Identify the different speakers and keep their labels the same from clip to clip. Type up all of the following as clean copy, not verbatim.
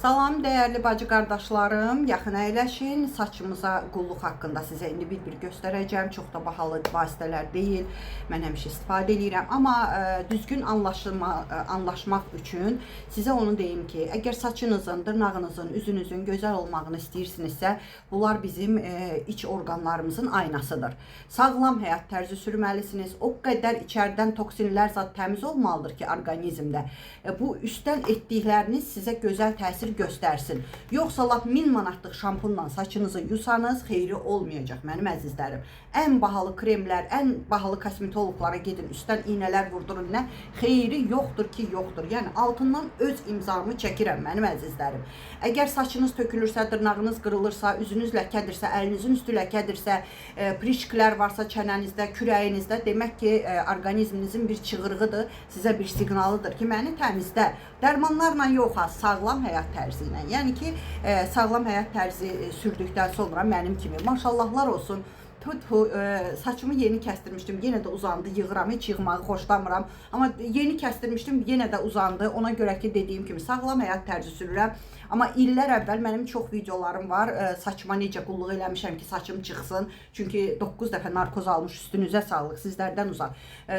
Speaker 1: Salam dəyərli bacı qardaşlarım, yaxın əyləşin. Saçımıza qulluq haqqında sizə indi bir göstərəcəm. Çox da bahalı vasitələr deyil. Mən həmişə istifadə edirəm, amma düzgün anlaşmaq üçün sizə onu deyim ki, əgər saçınızın, dırnağınızın, üzünüzün gözəl olmağını istəyirsinizsə, bunlar bizim iç orqanlarımızın aynasıdır. Sağlam həyat tərzi sürməlisiniz. O qədər içərdən toksinlər zat təmiz olmalıdır ki, orqanizmdə. Bu üstdən etdikləriniz sizə gözəl təsir göstərsin. Yoxsa lap 1000 manatlıq şampunla saçınızı yusanız xeyri olmayacaq mənim əzizlərim. Ən bahalı kremlər, ən bahalı kosmetologlara gedin, üstdən iynələr vurdurun, nə xeyri yoxdur ki, yoxdur. Yəni altından öz imzamı çəkirəm mənim əzizlərim. Əgər saçınız tökülürsə, dırnağınız qırılırsa, üzünüz ləkədirsə, əlinizin üstü ləkədirsə, prişklər varsa çənənizdə, kürəyinizdə, demək ki, orqanizminizin bir çığırığıdır, sizə bir siqnalıdır ki, məni təmizlə. Dərmanlarla yox, sağlam həyat tərzi ilə. Yəni ki, sağlam həyat tərzi sürdükdən sonra mənim kimi maşallahlar olsun. Saçımı yeni kəstirmişdim, yenə də uzandı, yığıram, heç yığmağı xoşlamıram. Amma yeni kəstirmişdim, yenə də uzandı. Ona görə ki, dediyim kimi sağlam həyat tərzi sürürəm. Amma illər əvvəl mənim çox videolarım var. Saçıma necə qulluq eləmişəm ki, saçım çıxsın. Çünki 9 dəfə narkoz almış, üstünüzə sağlıq, sizlərdən uzaq.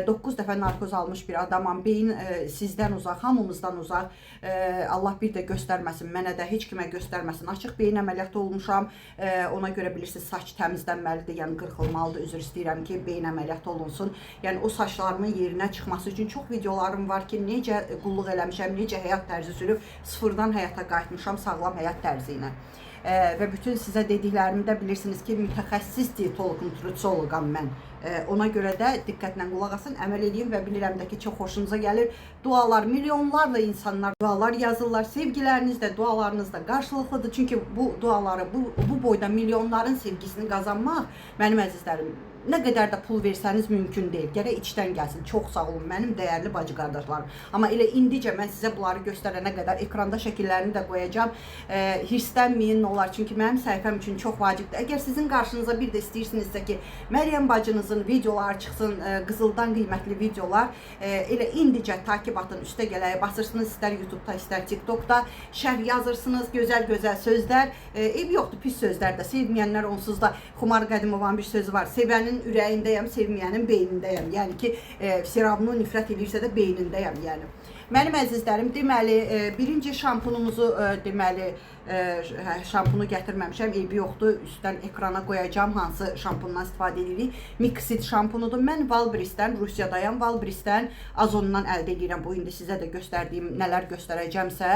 Speaker 1: 9 dəfə narkoz almış bir adamam. Beyin sizdən uzaq, hamımızdan uzaq. Allah bir də göstərməsin, mənə də heç kimə göstərməsin. Açıq beyin əməliyyatı olmuşam. Ona görə bilirsiniz, saç təmizlənməlidir, yəni qırxılmalıdır. Üzr istəyirəm ki, beyin əməliyyatı olunsun. Yəni o saçlarımın yerinə çıxması üçün çox videolarım var ki, necə qulluq eləmişəm, necə həyat tərzi sürüb sıfırdan həyata qayıtmışam sağlam həyat tərzi ilə. Və bütün sizə dediklərimi də bilirsiniz ki, mütəxəssis dietoloq, nutrisioloqam mən. Ona görə də diqqətlə qulaq asın, əməl edin və bilirəm də ki, çox xoşunuza gəlir. Dualar, milyonlarla insanlar dualar yazırlar. Sevgiləriniz də, dualarınız da qarşılıqlıdır. Çünki bu duaları, bu boyda milyonların sevgisini qazanmaq, mənim əzizlərim, nə qədər də pul versəniz mümkün deyil. Gərək içdən gəlsin. Çox sağ olun mənim dəyərli bacı qardaşlarım. Amma elə indicə mən sizə bunları göstərənə qədər ekranda şəkillərini də qoyacağam. Hirslənməyin olar. Çünki mənim səhifəm üçün çox vacibdir. Əgər sizin qarşınıza bir də istəyirsinizsə ki, Məryəm bacınızın videoları çıxsın, qızıldan qiymətli videolar, elə indicə takib atın, üstə gələyə basırsınız, istər YouTube'da, istər TikTok'da, şərh yazırsınız, gözəl sözlər. Ev yoxdur, pis sözlər də. Sevməyənlər onsuz da Xumar Qədimovan bir sözü var. Sevənin ürəyindəyəm, sevməyənin beynindəyəm. Yəni ki, seramını nifrət edirsə də beynindəyəm. Yəni. Mənim əzizlərim, deməli, birinci şampunumuzu, deməli, şampunu gətirməmişəm, eybi yoxdur. Üstdən ekrana qoyacağım hansı şampundan istifadə edirik. Mixit şampunudur. Mən Valbrisdən, Rusiyadayam. Valbrisdən Azondan əldə edirəm. Bu indi sizə də göstərdiyim, nələr göstərəcəmsə.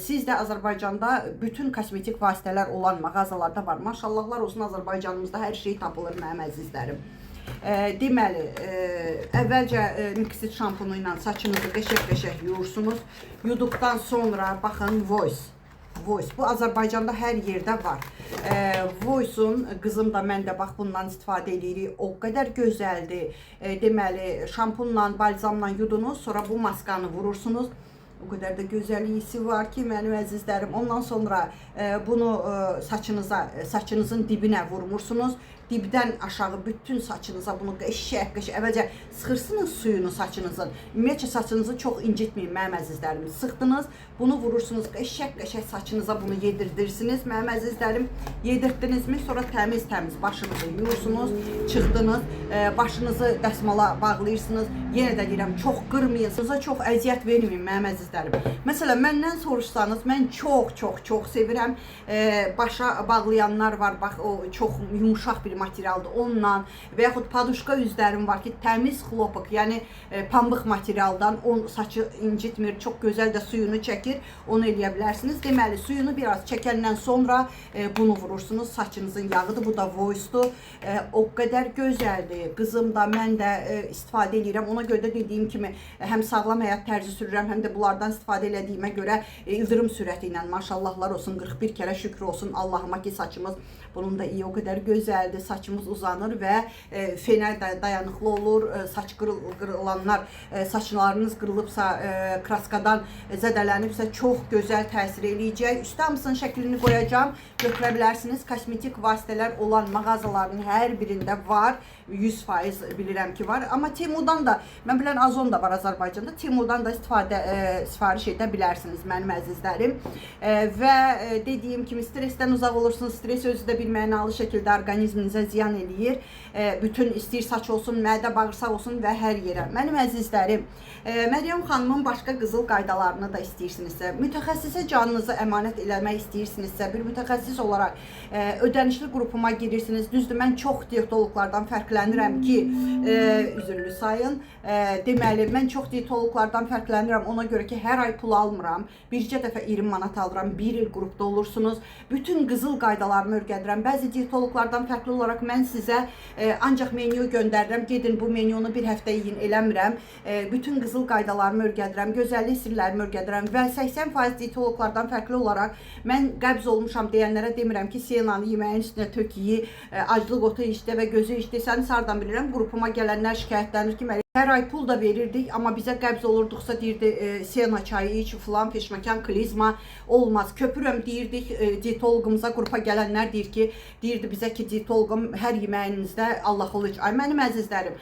Speaker 1: Siz də Azərbaycanda bütün kosmetik vasitələr olan mağazalarda var. Maşallahlar olsun, Azərbaycanımızda hər şey tapılır mənim əzizlərim. Deməli, əvvəlcə Mixit şampunu ilə saçınızı qəşəng yuyursunuz. Yuduqdan sonra, baxın, Voice. Bu Azərbaycanda hər yerdə var. Voice'un, qızım da, mən də bax bundan istifadə edirik. O qədər gözəldir. Deməli, şampunla, balzamla yudunuz, sonra bu maskanı vurursunuz. O qədər də gözəlliyi var ki, mənim əzizlərim. Ondan sonra bunu saçınızın dibinə vurmursunuz. Dibdən aşağı bütün saçınıza bunu qəşəng, əvvəlcə sıxırsınız suyunu saçınızın. Ümumiyyətcə saçınızı çox incitməyin mənim əzizlərim. Sıxdınız, bunu vurursunuz, qəşəng saçınıza bunu yedirdirsiniz mənim əzizlərim. Yedirdinizmi, sonra təmiz başınızı yuyursunuz, çıxdınız, başınızı dəsmala bağlayırsınız. Yenə də deyirəm, çox qırmayın, sizə çox əziyyət verməyin mənim əzizlərim. Məsələn, məndən soruşsanız, mən çox sevirəm. Başa bağlayanlar var, bax, o çox yumuşaq bir materialdır onunla və yaxud paduşka üzlərim var ki, təmiz xlopok, yəni pambıq materialdan, saçı incitmir, çox gözəl də suyunu çəkir, onu eləyə bilərsiniz. Deməli, suyunu biraz çəkəndən sonra bunu vurursunuz, saçınızın yağıdır, bu da Voice'dur. O qədər gözəldir, qızım da, mən də istifadə edirəm. Ona görə də dediyim kimi, həm sağlam həyat tərzi sürürəm, həm də bunlardan istifadə elədiyimə görə ildırım sürəti ilə, maşallahlar olsun, 41 kərə şükür olsun Allahıma ki, saçımız bunun da iyi, o qədər gözəldir. saçımız uzanır və fenə dayanıqlı olur. Saç qırılanlar, saçlarınız qırılıbsa, kraskadan zədələnibsə çox gözəl təsir eləyəcək. Üstə hamısının şəklini qoyacağım. Götürə bilərsiniz. Kosmetik vasitələr olan mağazaların hər birində var. 100% bilirəm ki var. Amma Temudan da, mən bilən Azon da var Azərbaycanda. Temudan da sifariş edə bilərsiniz mənim əzizlərim. Və dediyim kimi stresdən uzaq olursunuz. Stres özü də bir mənalı şəkildə orqanizminizə ziyan eləyir. Bütün istəyir saç olsun, mədə, bağırsaq olsun və hər yerə. Mənim əzizlərim, Məryəm xanımın başqa qızıl qaydalarını da istəyirsinizsə, mütəxəssisə canınızı əmanət eləmək istəyirsinizsə, bir mütəxəssis olaraq ödənişli qrupuma girirsiniz. Düzdür, mən çox diyetoloqlardan fərqlənirəm ki, üzrlü sayın. Deməli, mən çox diyetoloqlardan fərqlənirəm. Ona görə ki, hər ay pul almıram. Bircə dəfə 20 manat alıram. Bir il qrupda olursunuz. Bütün qızıl qaydalarını öyrədirəm. Bəzi diyetoloqlardan fərqli olaraq mən sizə ancaq menyu göndərirəm. Gedin bu menyunu bir həftə yiyin, eləmirəm. Bütün qızıl qaydalarımı öyrədirəm. Gözəllik sirlərimi öyrədirəm. Və 80% diyetoloqlardan fərqli olaraq mən qəbz olmuşam deyənlərə demirəm ki, sienanı yeməyin üstünə tök yi, aclıq otu içdə və gözü içdə. Səni sardan bilirəm. Qrupuma gələnlər şikayətlənir ki, hər ay pul da verirdik, amma bizə qəbz olurduqsa deyirdi, siena çayı iç, filan, peşməkan, klizma olmaz. Köpürəm deyirdik, diyetologumuza qrupa gələnlər deyir ki, deyirdi bizə ki, diyetologum hər yeməyinizdə Allahul iç. Ay, mənim əzizlərim,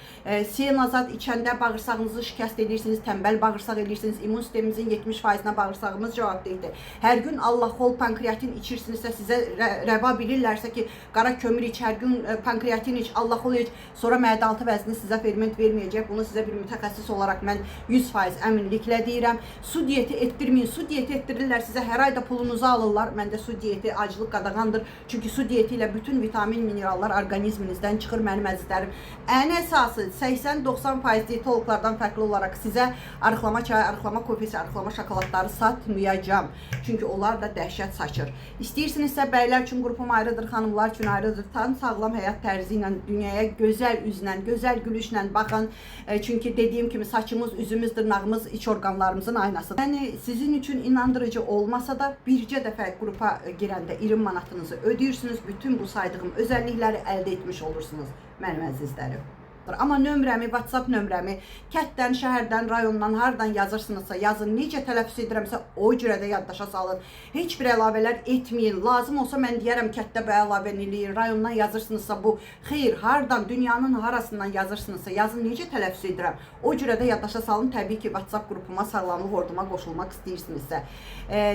Speaker 1: sienazad içəndə bağırsağınızı şikəst edirsiniz, tənbəl bağırsaq edirsiniz, immun sisteminizin 70%-nə bağırsağımız cavabdeydi. Hər gün Allahul pankreatin içirsinizsə, sizə rəva bilirlərsə ki, qara kömür iç, hər gün pankreatin iç, Allahul iç, sonra mədə altı vəzni sizə ferment verməyəcək. Bunu sizə bir mütəxəssis olaraq mən 100% əminliklə deyirəm. Su diyeti etdirməyin. Su diyeti etdirirlər sizə, hər ayda pulunuzu alırlar. Məndə su diyeti aclıq qadağandır. Çünki su diyeti ilə bütün vitamin, minerallar orqanizminizdən çıxır mənim əzizlərim. Ən əsası 80-90% diyetologlardan fərqli olaraq sizə arıqlama çayı, arıqlama kofesi, arıqlama şokoladları satmayacağım. Çünki onlar da dəhşət saçır. İstəyirsinizsə bəylər üçün qrupum ayrıdır, xanımlar üçün ayrıdır. Tam sağlam həyat tərzi ilə dünyaya gözəl üzlə, gözəl gülüşlə baxın. Çünki dediyim kimi saçımız, üzümüz, dırnağımız, iç orqanlarımızın aynasıdır. Yəni sizin üçün inandırıcı olmasa da bircə dəfə qrupa girəndə 20 manatınızı ödəyirsiniz. Bütün bu saydığım özəllikləri əldə etmiş olursunuz mənim əzizlərim. Amma nömrəmi, WhatsApp nömrəmi kənddən, şəhərdən, rayondan, hardan yazırsınızsa yazın. Necə tələffüz edirəmsə o cürə də yaddaşa salın. Heç bir əlavələr etməyin. Lazım olsa mən deyərəm kətdə bu əlavəni eləyin. Rayondan yazırsınızsa bu xeyr, hardan, dünyanın harasından yazırsınızsa yazın. Necə tələffüz edirəm. O cürə də yaddaşa salın. Təbii ki, WhatsApp qrupuma, sağlamlıq orduma qoşulmaq istəyirsinizsə.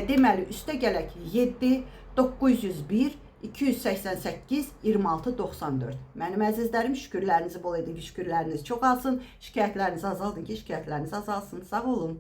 Speaker 1: Deməli, üstə gələk 7 901 288 26 94. Mənim əzizlərim, şükürlərinizi bol edin ki, şükürləriniz çoxalsın, şikayətlərinizi azaldın ki, şikayətləriniz azalsın. Sağ olun.